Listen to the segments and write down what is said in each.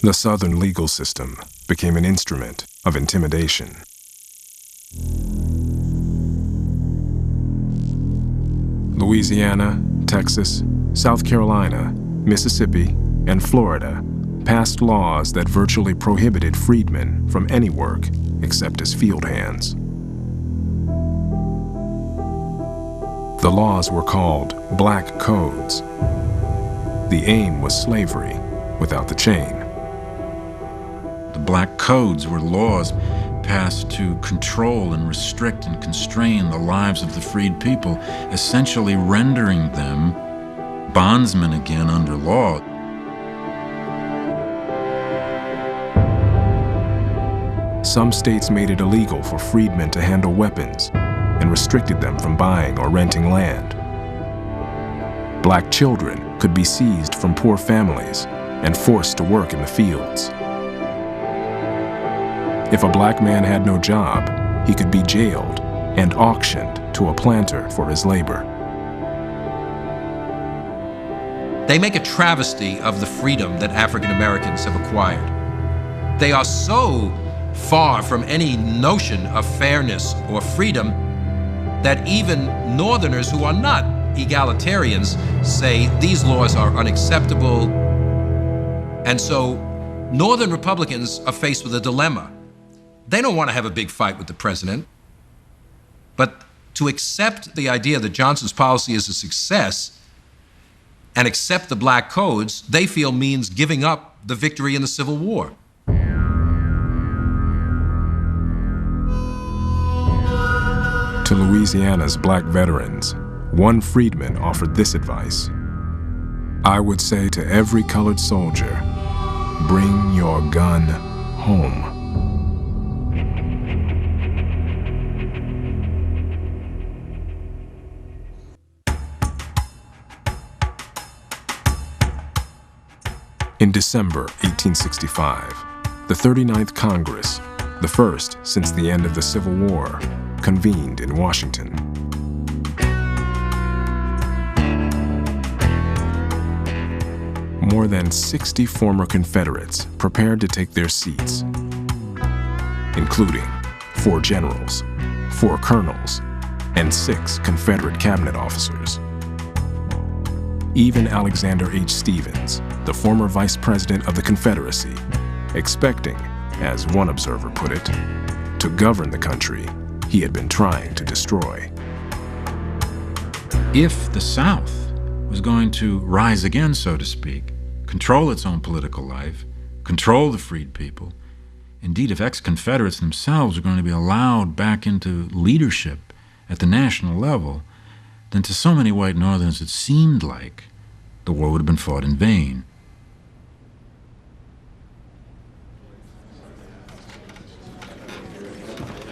The Southern legal system became an instrument of intimidation. Louisiana, Texas, South Carolina, Mississippi, and Florida passed laws that virtually prohibited freedmen from any work except as field hands. The laws were called Black Codes. The aim was slavery without the chain. The Black Codes were laws passed to control and restrict and constrain the lives of the freed people, essentially rendering them bondsmen again under law. Some states made it illegal for freedmen to handle weapons and restricted them from buying or renting land. Black children could be seized from poor families and forced to work in the fields. If a black man had no job, he could be jailed and auctioned to a planter for his labor. They make a travesty of the freedom that African Americans have acquired. They are so far from any notion of fairness or freedom that even Northerners who are not egalitarians say these laws are unacceptable. And so Northern Republicans are faced with a dilemma. They don't want to have a big fight with the president, but to accept the idea that Johnson's policy is a success and accept the Black Codes, they feel means giving up the victory in the Civil War. To Louisiana's black veterans, one freedman offered this advice: "I would say to every colored soldier, bring your gun home." In December 1865, the 39th Congress, the first since the end of the Civil War, convened in Washington. More than 60 former Confederates prepared to take their seats, including 4 generals, 4 colonels, and 6 Confederate cabinet officers. Even Alexander H. Stephens, the former vice president of the Confederacy, expecting, as one observer put it, to govern the country he had been trying to destroy. If the South was going to rise again, so to speak, control its own political life, control the freed people, indeed, if ex-Confederates themselves were going to be allowed back into leadership at the national level, then to so many white Northerners it seemed like the war would have been fought in vain.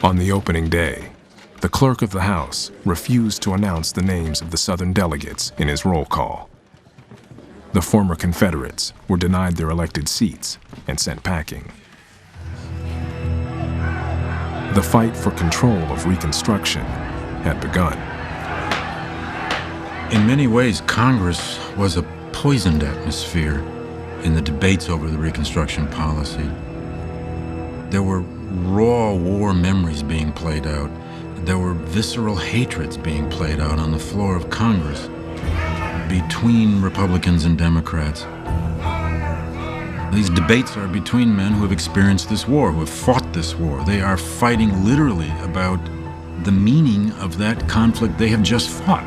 On the opening day, the clerk of the House refused to announce the names of the Southern delegates in his roll call. The former Confederates were denied their elected seats and sent packing. The fight for control of Reconstruction had begun. In many ways, Congress was a poisoned atmosphere in the debates over the Reconstruction policy. There were raw war memories being played out. There were visceral hatreds being played out on the floor of Congress between Republicans and Democrats. These debates are between men who have experienced this war, who have fought this war. They are fighting literally about the meaning of that conflict they have just fought.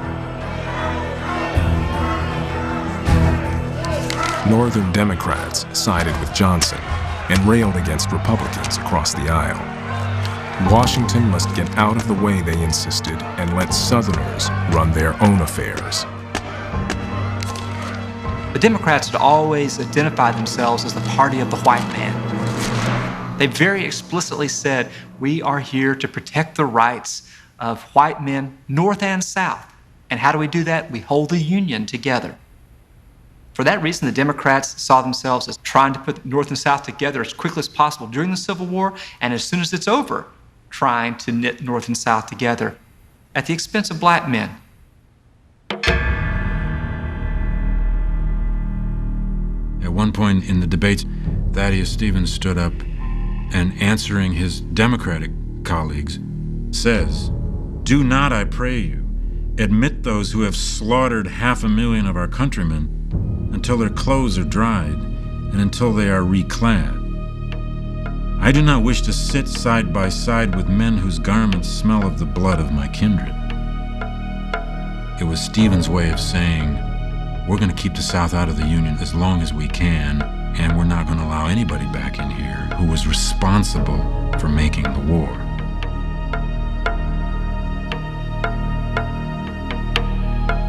Northern Democrats sided with Johnson and railed against Republicans across the aisle. Washington must get out of the way, they insisted, and let Southerners run their own affairs. The Democrats had always identified themselves as the party of the white man. They very explicitly said, we are here to protect the rights of white men, North and South. And how do we do that? We hold the Union together. For that reason, the Democrats saw themselves as trying to put North and South together as quickly as possible during the Civil War, and as soon as it's over, trying to knit North and South together at the expense of black men. At one point in the debates, Thaddeus Stevens stood up and, answering his Democratic colleagues, says, "Do not, I pray you, admit those who have slaughtered 500,000 of our countrymen until their clothes are dried and until they are reclad. I do not wish to sit side by side with men whose garments smell of the blood of my kindred." It was Stevens' way of saying, we're going to keep the South out of the Union as long as we can, and we're not going to allow anybody back in here who was responsible for making the war.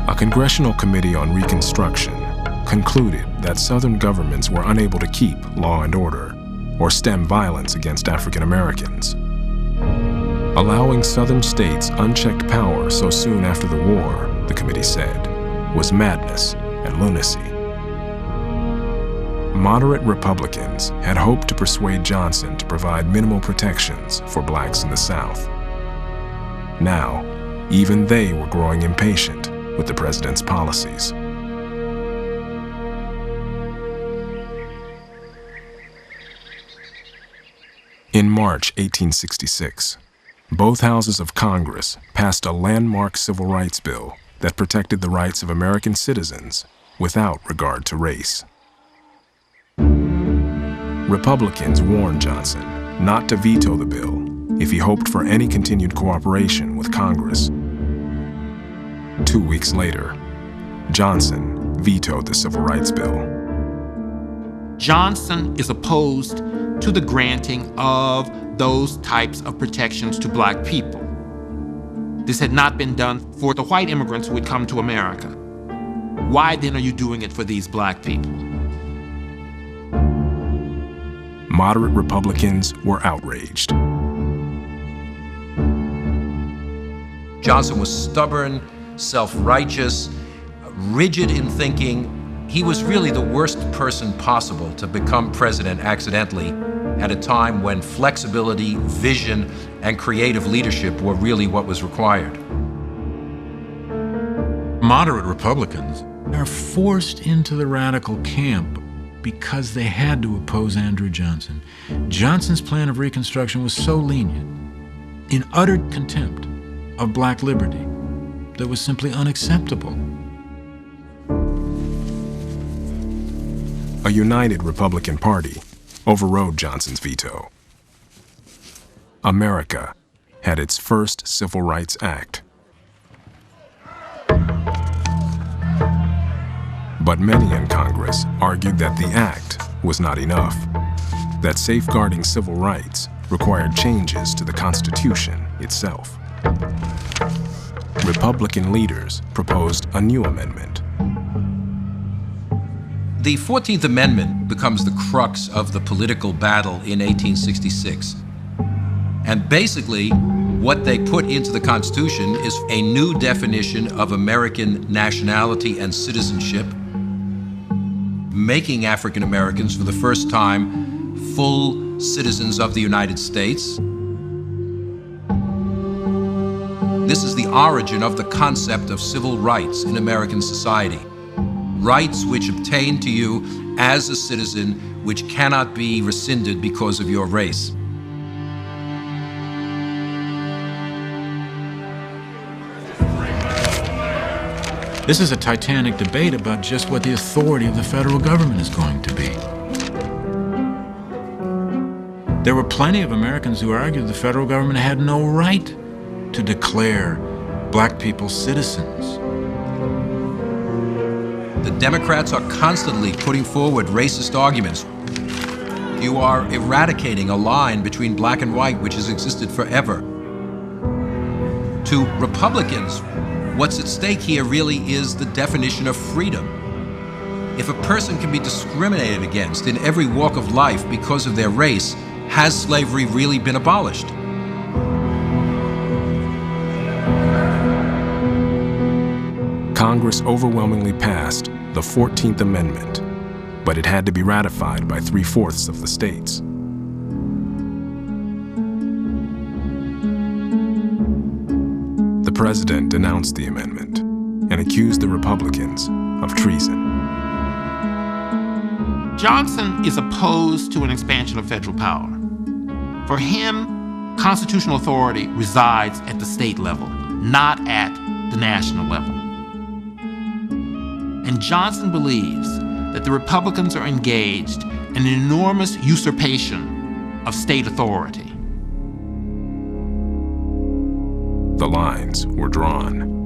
A congressional committee on Reconstruction concluded that Southern governments were unable to keep law and order or stem violence against African Americans. Allowing Southern states unchecked power so soon after the war, the committee said, was madness and lunacy. Moderate Republicans had hoped to persuade Johnson to provide minimal protections for blacks in the South. Now, even they were growing impatient with the president's policies. In March 1866, both houses of Congress passed a landmark civil rights bill that protected the rights of American citizens without regard to race. Republicans warned Johnson not to veto the bill if he hoped for any continued cooperation with Congress. 2 weeks later, Johnson vetoed the Civil Rights Bill. Johnson is opposed to the granting of those types of protections to black people. This had not been done for the white immigrants who had come to America. Why then are you doing it for these black people? Moderate Republicans were outraged. Johnson was stubborn, self-righteous, rigid in thinking. He was really the worst person possible to become president accidentally at a time when flexibility, vision, and creative leadership were really what was required. Moderate Republicans are forced into the radical camp because they had to oppose Andrew Johnson. Johnson's plan of Reconstruction was so lenient, in utter contempt of black liberty, that was simply unacceptable. A united Republican Party overrode Johnson's veto. America had its first Civil Rights Act. But many in Congress argued that the act was not enough, that safeguarding civil rights required changes to the Constitution itself. Republican leaders proposed a new amendment. The 14th Amendment becomes the crux of the political battle in 1866. And basically, what they put into the Constitution is a new definition of American nationality and citizenship, making African Americans for the first time full citizens of the United States. This is the origin of the concept of civil rights in American society. Rights which obtain to you as a citizen, which cannot be rescinded because of your race. This is a titanic debate about just what the authority of the federal government is going to be. There were plenty of Americans who argued the federal government had no right to declare black people citizens. The Democrats are constantly putting forward racist arguments. You are eradicating a line between black and white which has existed forever. To Republicans, what's at stake here really is the definition of freedom. If a person can be discriminated against in every walk of life because of their race, has slavery really been abolished? Congress overwhelmingly passed the 14th Amendment, but it had to be ratified by 3/4 of the states. The president denounced the amendment and accused the Republicans of treason. Johnson is opposed to an expansion of federal power. For him, constitutional authority resides at the state level, not at the national level. And Johnson believes that the Republicans are engaged in an enormous usurpation of state authority. The lines were drawn.